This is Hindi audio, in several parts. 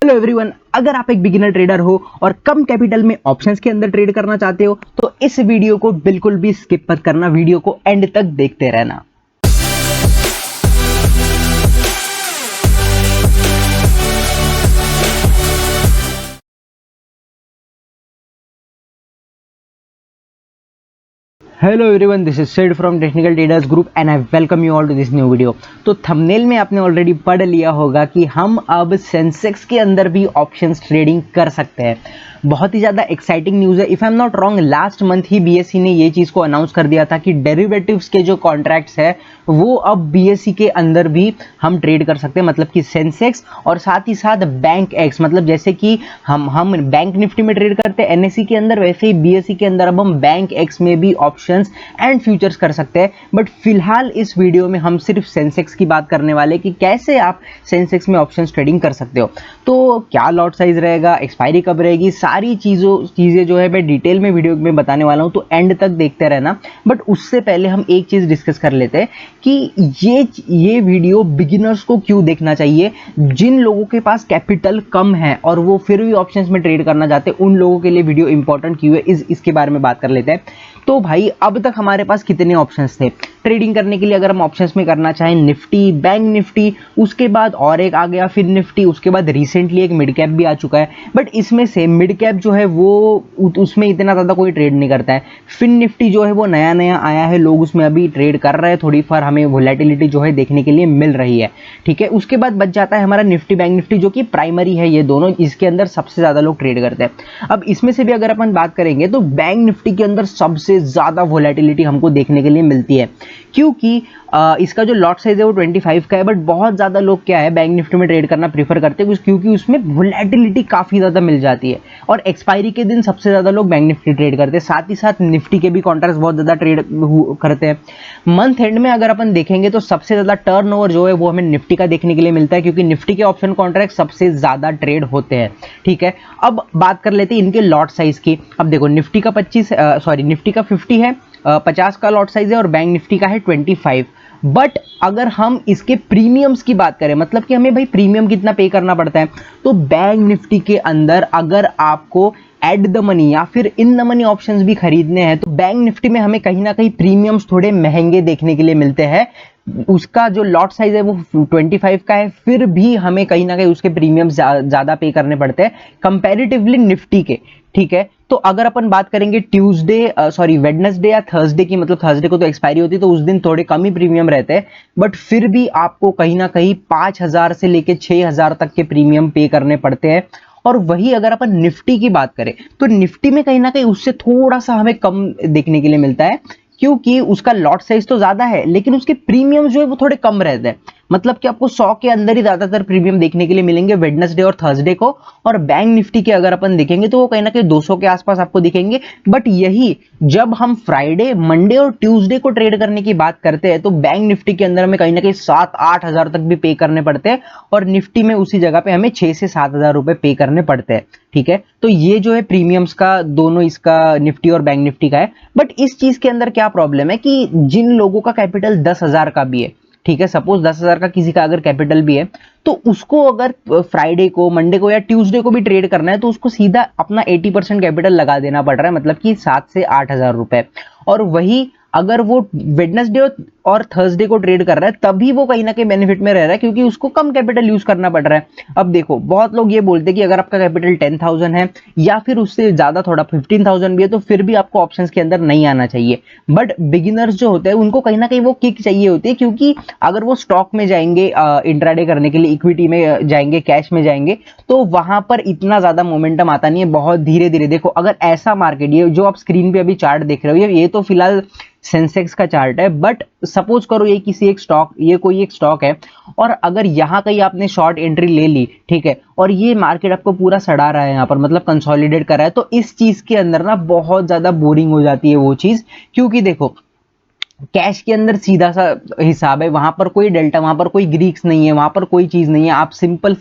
हेलो एवरीवन, अगर आप एक बिगिनर ट्रेडर हो और कम कैपिटल में ऑप्शंस के अंदर ट्रेड करना चाहते हो तो इस वीडियो को बिल्कुल भी स्किप मत करना, वीडियो को एंड तक देखते रहना। Hello everyone, this is Sid from Technical Traders Group and I welcome you all to this new video. तो थंबनेल में आपने ऑलरेडी पढ़ लिया होगा कि हम अब सेंसेक्स के अंदर भी ऑप्शंस ट्रेडिंग कर सकते हैं। बहुत ही ज़्यादा एक्साइटिंग न्यूज़ है। If I am not wrong, last month he BSE ने ये चीज़ को अनाउंस कर दिया था कि डेरिवेटिव्स के जो कॉन्ट्रैक्ट्स है वो अब बीएसई के अंदर भी हम ट्रेड कर सकते हैं, मतलब कि सेंसेक्स और साथ ही साथ बैंक एक्स, मतलब जैसे कि हम बैंक निफ्टी में ट्रेड करते हैं एनएसई के अंदर, वैसे ही बीएसई के अंदर अब हम बैंक एक्स में भी ऑप्शंस एंड फ्यूचर्स कर सकते हैं। बट फिलहाल इस वीडियो में हम सिर्फ सेंसेक्स की बात करने वाले कि कैसे आप सेंसेक्स में ऑप्शंस ट्रेडिंग कर सकते हो। तो क्या लॉट साइज रहेगा, एक्सपायरी कब रहेगी, सारी चीज़ें जो है मैं डिटेल में वीडियो में बताने वाला हूं, तो एंड तक देखते रहना। बट उससे पहले हम एक चीज़ डिस्कस कर लेते हैं कि ये वीडियो बिगिनर्स को क्यों देखना चाहिए। जिन लोगों के पास कैपिटल कम है और वो फिर भी ऑप्शंस में ट्रेड करना चाहते हैं, उन लोगों के लिए वीडियो इंपॉर्टेंट क्यों है, इसके बारे में बात कर लेते हैं। तो भाई, अब तक हमारे पास कितने ऑप्शंस थे ट्रेडिंग करने के लिए? अगर हम ऑप्शंस में करना चाहें, निफ्टी, बैंक निफ्टी, उसके बाद और एक आ गया फिर निफ्टी, उसके बाद रिसेंटली एक मिड कैप भी आ चुका है। बट इसमें से मिड कैप जो है वो उसमें इतना ज़्यादा कोई ट्रेड नहीं करता है। फिर निफ्टी जो है वो नया नया आया है, लोग उसमें अभी ट्रेड कर रहे हैं, थोड़ी फार हमें वोलेटिलिटी जो है देखने के लिए मिल रही है। ठीक है, उसके बाद बच जाता है हमारा निफ्टी, बैंक निफ्टी, जो कि प्राइमरी है। ये दोनों इसके अंदर सबसे ज़्यादा लोग ट्रेड करते हैं। अब इसमें से भी अगर अपन बात करेंगे तो बैंक निफ्टी के अंदर सबसे ज़्यादा वोलेटिलिटी हमको देखने के लिए मिलती है, क्योंकि इसका जो लॉट साइज है वो 25 का है। बट बहुत ज़्यादा लोग क्या है, बैंक निफ्टी में ट्रेड करना प्रीफर करते हैं क्योंकि उसमें वोलेटिलिटी काफ़ी ज़्यादा मिल जाती है और एक्सपायरी के दिन सबसे ज़्यादा लोग बैंक निफ्टी ट्रेड करते हैं। साथ ही साथ निफ्टी के भी कॉन्ट्रैक्ट्स बहुत ज़्यादा ट्रेड करते हैं। मंथ एंड में अगर अपन देखेंगे तो सबसे ज़्यादा टर्नओवर जो है वो हमें निफ्टी का देखने के लिए मिलता है, क्योंकि निफ्टी के ऑप्शन कॉन्ट्रैक्ट सबसे ज़्यादा ट्रेड होते हैं। ठीक है, अब बात कर लेते हैं इनके लॉट साइज की। अब देखो, निफ्टी का 50 है, 50 का लॉट साइज है और बैंक निफ्टी का है 25। बट अगर हम इसके प्रीमियम्स की बात करें, मतलब कि हमें भाई प्रीमियम कितना पे करना पड़ता है, तो बैंक निफ्टी के अंदर अगर आपको एट द मनी या फिर इन द मनी ऑप्शंस भी खरीदने हैं तो बैंक निफ्टी में हमें कहीं ना कहीं प्रीमियम्स थोड़े महंगे देखने के लिए मिलते हैं। उसका जो लॉट साइज है वो 25 का है, फिर भी हमें कहीं ना कहीं उसके प्रीमियम ज्यादा पे करने पड़ते हैं कंपैरेटिवली निफ्टी के। ठीक है, तो अगर अपन बात करेंगे वेडनेसडे या थर्सडे की, मतलब थर्सडे को तो एक्सपायरी होती है तो उस दिन थोड़े कम ही प्रीमियम रहते हैं, बट फिर भी आपको कहीं ना कहीं 5,000 से लेके 6,000 तक के प्रीमियम पे करने पड़ते हैं। और वही अगर अपन निफ्टी की बात करें तो निफ्टी में कहीं ना कहीं उससे थोड़ा सा हमें कम देखने के लिए मिलता है, क्योंकि उसका लॉट साइज तो ज्यादा है लेकिन उसके प्रीमियम जो है वो थोड़े कम रहते हैं। मतलब कि आपको 100 के अंदर ही ज्यादातर प्रीमियम देखने के लिए मिलेंगे वेडनेसडे और थर्सडे को। और बैंक निफ्टी के अगर अपन देखेंगे तो वो कहीं ना कहीं 200 के आसपास आपको दिखेंगे। बट यही जब हम फ्राइडे, मंडे और ट्यूसडे को ट्रेड करने की बात करते हैं तो बैंक निफ्टी के अंदर हमें कहीं ना कहीं 7-8 हजार तक भी पे करने पड़ते हैं और निफ्टी में उसी जगह पे हमें 6 से 7 हजार रुपए पे करने पड़ते हैं। ठीक है, तो ये जो है प्रीमियम्स का दोनों, इसका निफ्टी और बैंक निफ्टी का है। बट इस चीज के अंदर क्या प्रॉब्लम है कि जिन लोगों का कैपिटल 10,000 का भी है, ठीक है, सपोज 10,000 का किसी का अगर कैपिटल भी है, तो उसको अगर फ्राइडे को, मंडे को या ट्यूसडे को भी ट्रेड करना है तो उसको सीधा अपना 80% कैपिटल लगा देना पड़ रहा है, मतलब कि 7 से 8 हजार रुपए। और वही अगर वो वेडनेसडे और थर्सडे को ट्रेड कर रहा है तभी वो कहीं ना कहीं बेनिफिट में रह रहा है, क्योंकि उसको कम कैपिटल यूज करना पड़ रहा है। अब देखो, बहुत लोग ये बोलते हैं कि अगर आपका कैपिटल 10,000 है या फिर उससे ज्यादा, थोड़ा 15,000 भी है, तो फिर भी आपको ऑप्शंस के अंदर नहीं आना चाहिए। बट बिगिनर्स जो होते हैं उनको कहीं ना कहीं वो किक चाहिए होती है, क्योंकि अगर वो स्टॉक में जाएंगे इंट्राडे करने के लिए, इक्विटी में जाएंगे, कैश में जाएंगे, तो वहां पर इतना ज्यादा मोमेंटम आता नहीं है, बहुत धीरे धीरे। देखो, अगर ऐसा मार्केट, ये जो आप स्क्रीन पे अभी चार्ट देख रहे हो, ये तो फिलहाल सेंसेक्स का चार्ट है, बट सपोज करो ये किसी एक स्टॉक, ये कोई एक स्टॉक है और अगर यहां कहीं आपने शॉर्ट एंट्री ले ली, ठीक है, और ये मार्केट आपको पूरा सड़ा रहा है यहाँ पर, मतलब कंसोलिडेट कर रहा है, तो इस चीज के अंदर ना बहुत ज्यादा बोरिंग हो जाती है वो चीज। क्योंकि देखो, कैश के अंदर सीधा सा हिसाब है, वहां पर कोई डेल्टा, वहां पर कोई ग्रीक्स नहीं है, वहां पर कोई चीज नहीं है। आप सिंपल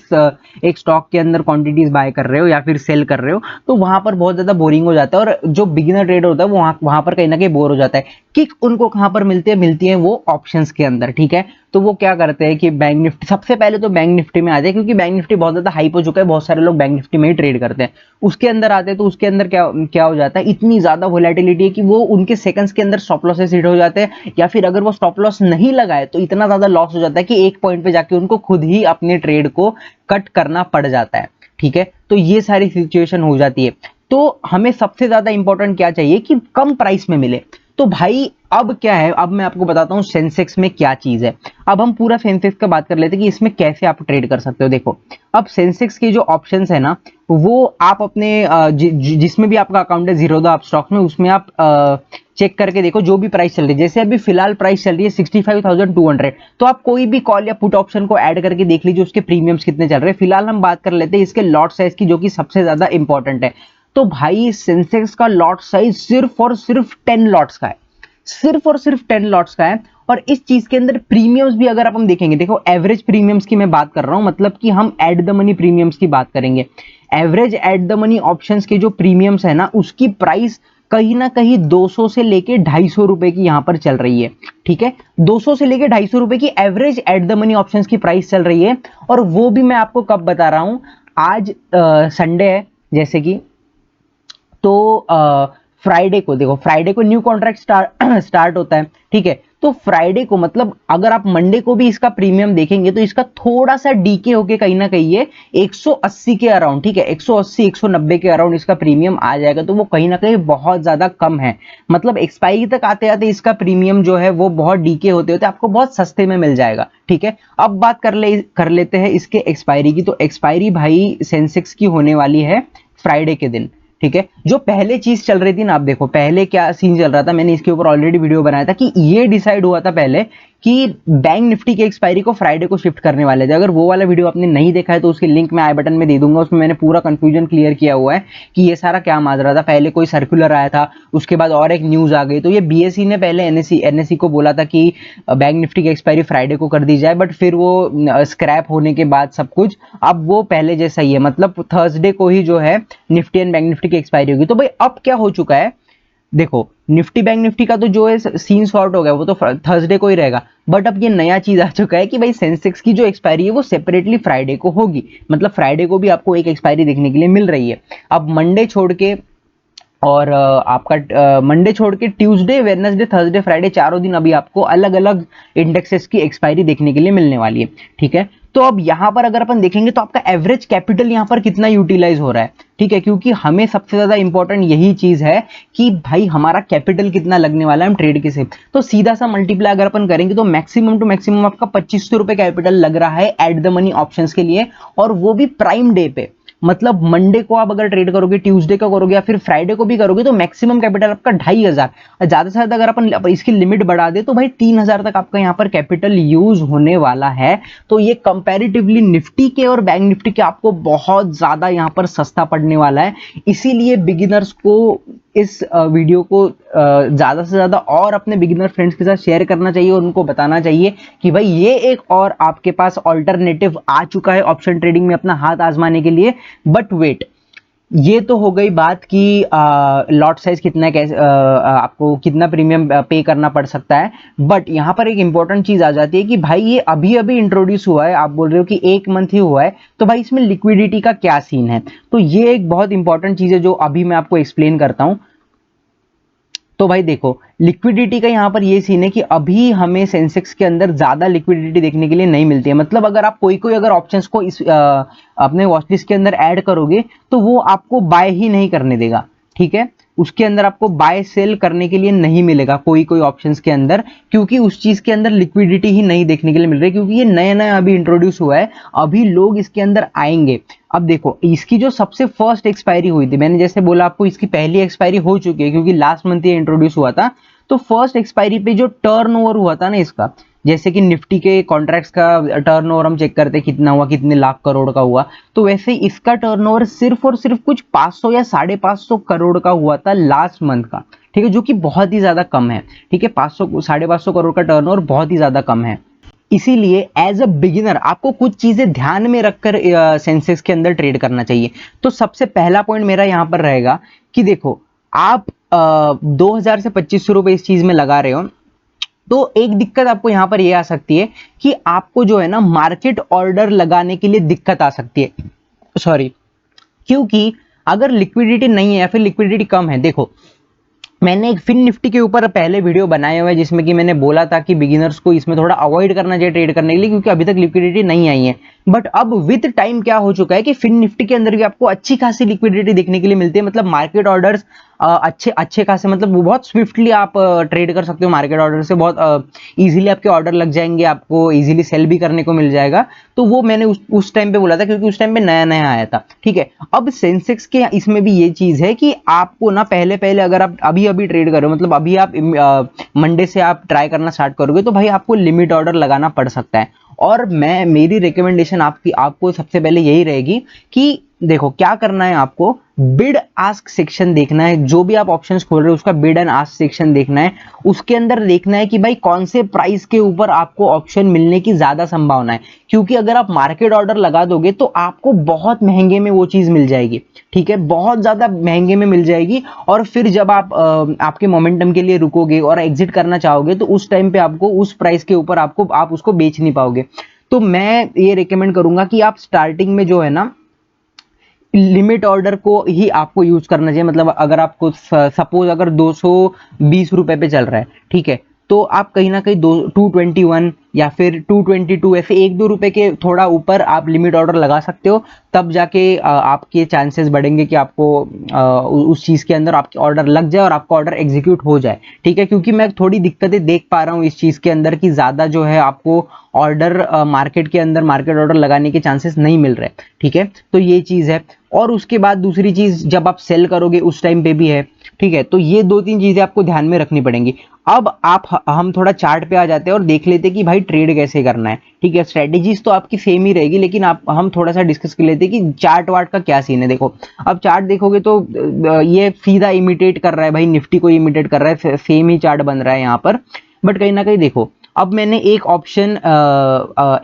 एक स्टॉक के अंदर क्वांटिटीज बाय कर रहे हो या फिर सेल कर रहे हो, तो वहां पर बहुत ज्यादा बोरिंग हो जाता है और जो बिगिनर ट्रेडर होता है वो वहां पर कहीं ना कहीं बोर हो जाता है। किक उनको कहां पर मिलती है वो ऑप्शंस के अंदर। ठीक है, तो वो क्या करते हैं कि बैंक निफ्टी, सबसे पहले तो बैंक निफ्टी में आ जाए, क्योंकि बैंक निफ्टी बहुत ज्यादा हाइप हो चुका है, बहुत सारे लोग बैंक निफ्टी में ही ट्रेड करते हैं। उसके अंदर आते हैं तो उसके अंदर क्या क्या हो जाता है, इतनी ज्यादा वोलेटिलिटी है कि वो उनके सेकंड्स के अंदर स्टॉप लॉसेस हिट हो जाते हैं, या फिर अगर वो स्टॉप लॉस नहीं लगाए तो इतना ज्यादा लॉस हो जाता है कि एक पॉइंट पे जाके उनको खुद ही अपने ट्रेड को कट करना पड़ जाता है। ठीक है, तो ये सारी सिचुएशन हो जाती है। तो हमें सबसे ज्यादा इंपॉर्टेंट क्या चाहिए कि कम प्राइस में मिले। तो भाई अब क्या है, अब मैं आपको बताता हूं सेंसेक्स में क्या चीज है। अब हम पूरा सेंसेक्स का बात कर लेते हैं कि इसमें कैसे आप ट्रेड कर सकते हो। देखो, अब सेंसेक्स की जो ऑप्शंस है ना, वो आप अपने जिसमें भी आपका अकाउंट है जीरोधा आप स्टॉक्स में, उसमें आप चेक करके देखो जो भी प्राइस चल रही है। जैसे अभी फिलहाल प्राइस चल रही है 65,200, तो आप कोई भी कॉल या पुट ऑप्शन को ऐड करके देख लीजिए उसके प्रीमियम्स कितने चल रहे हैं। फिलहाल हम बात कर लेते हैं इसके लॉट साइज की, जो कि सबसे ज्यादा इंपॉर्टेंट है। तो भाई सेंसेक्स का लॉट साइज सिर्फ और सिर्फ 10 लॉट्स का है, सिर्फ और सिर्फ 10 लॉट्स का है। और इस चीज के अंदर प्रीमियम्स भी अगर हम देखेंगे, देखो एवरेज प्रीमियम्स की मैं बात कर रहा हूं, मतलब कि हम एट द मनी प्रीमियम्स की बात करेंगे। Average at the money options के जो प्रीमियम्स है ना, उसकी प्राइस कहीं ना कहीं 200 से लेके 250 रुपए की यहां पर चल रही है। ठीक है, 200 से लेके 250 रुपए की average at the money options की प्राइस चल रही है। और वो भी मैं आपको कब बता रहा हूं, आज संडे है जैसे कि, तो फ्राइडे को देखो, फ्राइडे को न्यू कॉन्ट्रैक्ट स्टार्ट होता है। ठीक है, तो फ्राइडे को मतलब अगर आप मंडे को भी इसका प्रीमियम देखेंगे तो इसका थोड़ा सा डीके होके कहीं ना कहीं ये 180 के अराउंड, ठीक है 180 190 के अराउंड इसका प्रीमियम आ जाएगा। तो वो कहीं ना कहीं बहुत ज्यादा कम है, मतलब एक्सपायरी तक आते आते इसका प्रीमियम जो है वो बहुत डीके होते होते आपको बहुत सस्ते में मिल जाएगा। ठीक है, अब बात कर लेते हैं इसके एक्सपायरी की। तो एक्सपायरी भाई सेंसेक्स की होने वाली है फ्राइडे के दिन। ठीक है, जो पहले चीज चल रही थी ना, आप देखो पहले क्या सीन चल रहा था, मैंने इसके ऊपर ऑलरेडी वीडियो बनाया था कि ये डिसाइड हुआ था पहले कि बैंक निफ्टी की एक्सपायरी को फ्राइडे को शिफ्ट करने वाले थे। अगर वो वाला वीडियो आपने नहीं देखा है तो उसकी लिंक मैं आई बटन में दे दूंगा, उसमें मैंने पूरा कंफ्यूजन क्लियर किया हुआ है कि ये सारा क्या माजरा था। पहले कोई सर्कुलर आया था, उसके बाद और एक न्यूज आ गई। तो ये बीएसई ने पहले एनएसई को बोला था कि बैंक निफ्टी की एक्सपायरी फ्राइडे को कर दी जाए, बट फिर वो स्क्रैप होने के बाद सब कुछ अब वो पहले जैसा ही है, मतलब थर्सडे को ही जो है निफ्टी एंड बैंक निफ्टी की एक्सपायरी होगी। तो भाई अब क्या हो चुका है, देखो निफ्टी बैंक निफ्टी का तो जो है सीन सॉर्ट हो गया, वो तो थर्सडे को ही रहेगा। बट अब ये नया चीज आ चुका है कि भाई सेंसेक्स की जो एक्सपायरी है वो सेपरेटली फ्राइडे को होगी, मतलब फ्राइडे को भी आपको एक एक्सपायरी देखने के लिए मिल रही है। अब मंडे छोड़ के और आपका मंडे छोड़ के ट्यूसडे वेडनेसडे थर्सडे फ्राइडे चारों दिन अभी आपको अलग अलग इंडेक्सेस की एक्सपायरी देखने के लिए मिलने वाली है। ठीक है, तो अब यहां पर अगर अपन देखेंगे तो आपका एवरेज कैपिटल यहां पर कितना यूटिलाइज हो रहा है। ठीक है, क्योंकि हमें सबसे ज्यादा इंपॉर्टेंट यही चीज है कि भाई हमारा कैपिटल कितना लगने वाला है हम ट्रेड के से। तो सीधा सा मल्टीप्लाई अगर अपन करेंगे तो मैक्सिमम टू मैक्सिमम आपका 2500 रुपए कैपिटल लग रहा है एट द मनी ऑप्शंस के लिए, और वो भी प्राइम डे पे। मतलब मंडे को आप अगर ट्रेड करोगे, ट्यूसडे को करोगे या फिर फ्राइडे को भी करोगे तो मैक्सिमम कैपिटल आपका 2500। ज्यादा से ज्यादा अगर अपन इसकी लिमिट बढ़ा दे तो भाई 3000 तक आपका यहाँ पर कैपिटल यूज होने वाला है। तो ये कंपैरेटिवली निफ्टी के और बैंक निफ्टी के आपको बहुत ज्यादा यहाँ पर सस्ता पड़ने वाला है। इसीलिए बिगिनर्स को इस वीडियो को ज्यादा से ज्यादा और अपने बिगिनर फ्रेंड्स के साथ शेयर करना चाहिए और उनको बताना चाहिए कि भाई ये एक और आपके पास ऑल्टरनेटिव आ चुका है ऑप्शन ट्रेडिंग में अपना हाथ आजमाने के लिए। बट वेट, ये तो हो गई बात कि लॉट साइज कितना है, कैसे आपको कितना प्रीमियम पे करना पड़ सकता है। बट यहां पर एक इंपॉर्टेंट चीज आ जाती है कि भाई ये अभी अभी इंट्रोड्यूस हुआ है, आप बोल रहे हो कि एक मंथ ही हुआ है, तो भाई इसमें लिक्विडिटी का क्या सीन है। तो ये एक बहुत इंपॉर्टेंट चीज है जो अभी मैं आपको एक्सप्लेन करता हूं। तो भाई देखो लिक्विडिटी का यहां पर ये सीन है कि अभी हमें सेंसेक्स के अंदर ज्यादा लिक्विडिटी देखने के लिए नहीं मिलती है। मतलब अगर आप कोई कोई अगर ऑप्शंस को इस अपने वॉचलिस्ट के अंदर ऐड करोगे तो वो आपको बाय ही नहीं करने देगा। ठीक है, उसके अंदर आपको बाय सेल करने के लिए नहीं मिलेगा कोई कोई ऑप्शंस के अंदर, क्योंकि उस चीज के अंदर लिक्विडिटी ही नहीं देखने के लिए मिल रही है, क्योंकि ये नया नया अभी इंट्रोड्यूस हुआ है, अभी लोग इसके अंदर आएंगे। अब देखो इसकी जो सबसे फर्स्ट एक्सपायरी हुई थी, मैंने जैसे बोला आपको इसकी पहली एक्सपायरी हो चुकी है क्योंकि लास्ट मंथ ये इंट्रोड्यूस हुआ था। तो फर्स्ट एक्सपायरी पे जो टर्नओवर हुआ था ना इसका, जैसे कि निफ्टी के कॉन्ट्रैक्ट्स का टर्नओवर हम चेक करते हैं कितना हुआ, कितने लाख करोड़ का हुआ, तो वैसे ही इसका टर्नओवर सिर्फ और सिर्फ कुछ 500 या 550 करोड़ का हुआ था लास्ट मंथ का। ठीक है, जो कि बहुत ही ज्यादा कम है। ठीक है, 500 550 करोड़ का टर्नओवर बहुत ही ज्यादा कम है। इसीलिए एज अ बिगिनर आपको कुछ चीजें ध्यान में रखकर सेंसेक्स के अंदर ट्रेड करना चाहिए। तो सबसे पहला पॉइंट मेरा यहां पर रहेगा कि देखो आप 2000 से 2500 रुपए इस चीज में लगा रहे हो, तो एक दिक्कत आपको यहाँ पर ये आ सकती है कि आपको जो है ना मार्केट ऑर्डर लगाने के लिए दिक्कत आ सकती है, सॉरी, क्योंकि अगर लिक्विडिटी नहीं है या फिर लिक्विडिटी कम है, देखो मैंने एक फिन निफ्टी के ऊपर पहले वीडियो बनाया हुआ है जिसमें कि मैंने बोला था कि बिगिनर्स को इसमें थोड़ा अवॉइड करना चाहिए ट्रेड करने के लिए, क्योंकि अभी तक लिक्विडिटी नहीं आई है। बट अब विद टाइम क्या हो चुका है कि फिन निफ्टी के अंदर भी आपको अच्छी खासी लिक्विडिटी देखने के लिए मिलती है, मतलब मार्केट ऑर्डर्स अच्छे अच्छे खासे, मतलब वो बहुत स्विफ्टली आप ट्रेड कर सकते हो मार्केट ऑर्डर से, बहुत इजीली आपके ऑर्डर लग जाएंगे, आपको इजीली सेल भी करने को मिल जाएगा। तो वो मैंने उस टाइम पे बोला था, क्योंकि उस टाइम पे नया नया आया था, ठीक है। अब सेंसेक्स के इसमें भी ये चीज है कि आपको ना पहले पहले अगर आप अभी अभी ट्रेड करो, मतलब अभी आप मंडे से आप ट्राई करना स्टार्ट करोगे, तो भाई आपको लिमिट ऑर्डर लगाना पड़ सकता है। और मेरी रिकमेंडेशन आपको सबसे पहले यही रहेगी कि देखो क्या करना है, आपको बिड आस्क सेक्शन देखना है, जो भी आप ऑप्शंस खोल रहे हो उसका बिड एंड आस्क सेक्शन देखना है। उसके अंदर देखना है कि भाई कौन से प्राइस के ऊपर आपको ऑप्शन मिलने की ज्यादा संभावना है, क्योंकि अगर आप मार्केट ऑर्डर लगा दोगे तो आपको बहुत महंगे में वो चीज मिल जाएगी, ठीक है, बहुत ज्यादा महंगे में मिल जाएगी। और फिर जब आप आपके मोमेंटम के लिए रुकोगे और एग्जिट करना चाहोगे, तो उस टाइम पे आपको उस प्राइस के ऊपर आप उसको बेच नहीं पाओगे। तो मैं ये रिकमेंड करूंगा कि आप स्टार्टिंग में जो है ना लिमिट ऑर्डर को ही आपको यूज करना चाहिए। मतलब अगर आपको सपोज अगर 220 रुपए पे चल रहा है, ठीक है, तो आप कहीं ना कहीं 221 या फिर 222 ऐसे 1-2 रुपए के थोड़ा ऊपर आप लिमिट ऑर्डर लगा सकते हो, तब जाके आपके चांसेस बढ़ेंगे कि आपको उस चीज के अंदर आपके ऑर्डर लग जाए और आपका ऑर्डर एग्जीक्यूट हो जाए, ठीक है। क्योंकि मैं थोड़ी दिक्कतें देख पा रहा हूँ इस चीज के अंदर कि ज्यादा जो है आपको ऑर्डर मार्केट के अंदर मार्केट ऑर्डर लगाने के चांसेस नहीं मिल रहे, ठीक है। तो ये चीज है। और उसके बाद दूसरी चीज, जब आप सेल करोगे उस टाइम पे भी है, ठीक है। तो ये 2-3 चीजें आपको ध्यान में रखनी पड़ेंगी। अब हम थोड़ा चार्ट पे आ जाते हैं और देख लेते हैं कि भाई ट्रेड कैसे करना है, ठीक है। स्ट्रेटेजीज तो आपकी सेम ही रहेगी, लेकिन हम थोड़ा सा डिस्कस कर लेते हैं कि चार्ट वार्ट का क्या सीन है। देखो अब चार्ट देखोगे तो ये सीधा इमिटेट कर रहा है भाई, निफ्टी को इमिटेट कर रहा है, सेम ही चार्ट बन रहा है यहाँ पर। बट कहीं ना कहीं देखो, अब मैंने एक ऑप्शन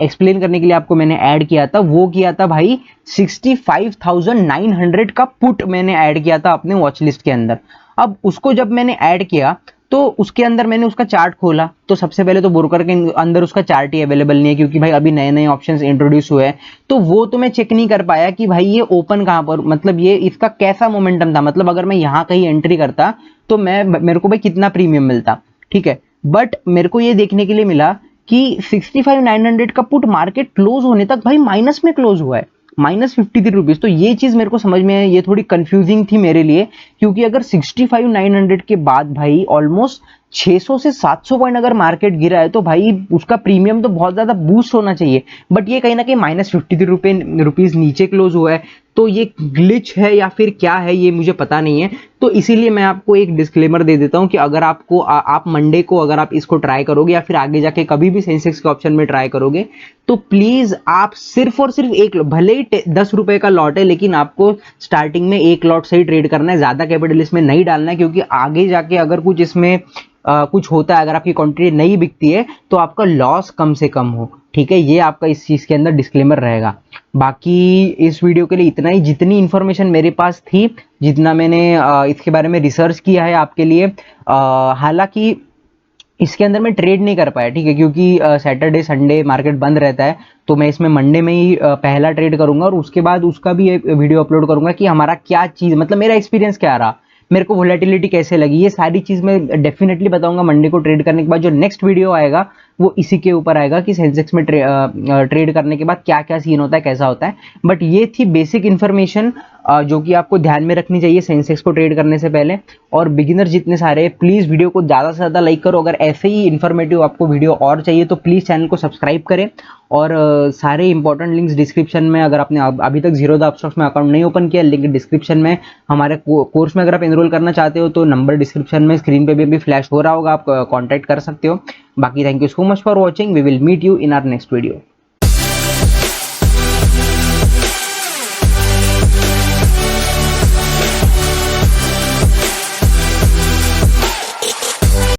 एक्सप्लेन करने के लिए आपको मैंने ऐड किया था, वो किया था भाई 65,900 का पुट मैंने ऐड किया था अपने वॉच लिस्ट के अंदर। अब उसको जब मैंने ऐड किया तो उसके अंदर मैंने उसका चार्ट खोला, तो सबसे पहले तो ब्रोकर के अंदर उसका चार्ट ही अवेलेबल नहीं है, क्योंकि भाई अभी नए नए ऑप्शंस इंट्रोड्यूस हुए हैं। तो वो तो मैं चेक नहीं कर पाया कि भाई ये ओपन कहां पर, मतलब ये इसका कैसा मोमेंटम था, मतलब अगर मैं यहां कहीं एंट्री करता तो मेरे को भाई कितना प्रीमियम मिलता, ठीक है। बट मेरे को ये देखने के लिए मिला कि 65,900 का पुट मार्केट क्लोज होने तक भाई माइनस में क्लोज हुआ है, -53 रुपीज। तो ये चीज मेरे को समझ में है, ये थोड़ी कंफ्यूजिंग थी मेरे लिए, क्योंकि अगर 65,900 के बाद भाई ऑलमोस्ट 600 से 700 पॉइंट अगर मार्केट गिरा है, तो भाई उसका प्रीमियम तो बहुत ज्यादा बूस्ट होना चाहिए। बट ये कहीं ना कहीं -53 रुपीज नीचे क्लोज हुआ है। तो ये ग्लिच है या फिर क्या है ये मुझे पता नहीं है। तो इसीलिए मैं आपको एक डिस्क्लेमर दे देता हूं कि अगर आपको आप मंडे को अगर आप इसको ट्राई करोगे या फिर आगे जाके कभी भी सेंसेक्स के ऑप्शन में ट्राई करोगे, तो प्लीज आप सिर्फ और सिर्फ एक, भले ही 10 रुपए का लॉट है, लेकिन आपको स्टार्टिंग में एक लॉट से ही ट्रेड करना है, ज्यादा कैपिटल इसमें नहीं डालना है। क्योंकि आगे जाके अगर कुछ इसमें कुछ होता है, अगर आपकी क्वांटिटी नहीं बिकती है, तो आपका लॉस कम से कम हो, ठीक है। ये आपका इस चीज के अंदर डिस्क्लेमर रहेगा। बाकी इस वीडियो के लिए इतना ही, जितनी इंफॉर्मेशन मेरे पास थी, जितना मैंने इसके बारे में रिसर्च किया है आपके लिए, हालांकि इसके अंदर मैं ट्रेड नहीं कर पाया, ठीक है, क्योंकि सैटरडे संडे मार्केट बंद रहता है। तो मैं इसमें मंडे में ही पहला ट्रेड करूंगा और उसके बाद उसका भी एक वीडियो अपलोड करूंगा कि हमारा क्या चीज, मतलब मेरा एक्सपीरियंस क्या रहा, मेरे को वोलेटिलिटी कैसे लगी, ये सारी चीज मैं डेफिनेटली बताऊंगा मंडे को ट्रेड करने के बाद। जो नेक्स्ट वीडियो आएगा वो इसी के ऊपर आएगा कि सेंसेक्स में ट्रेड करने के बाद क्या क्या सीन होता है, कैसा होता है। बट ये थी बेसिक इन्फॉर्मेशन जो कि आपको ध्यान में रखनी चाहिए सेंसेक्स को ट्रेड करने से पहले। और बिगिनर जितने सारे, प्लीज वीडियो को ज्यादा से ज्यादा लाइक करो। अगर ऐसे ही इन्फॉर्मेटिव आपको वीडियो और चाहिए तो प्लीज चैनल को सब्सक्राइब करें। और सारे इंपॉर्टेंट लिंक्स डिस्क्रिप्शन में, अगर आपने अभी तक जीरोधा अपस्टॉक्स में अकाउंट नहीं ओपन किया, लिंक डिस्क्रिप्शन में। हमारे कोर्स में अगर आप एनरोल करना चाहते हो तो नंबर डिस्क्रिप्शन में स्क्रीन पे भी अभी फ्लैश हो रहा होगा, आप कॉन्टैक्ट कर सकते हो। बाकी thank you so much for watching, we will meet you in our next video.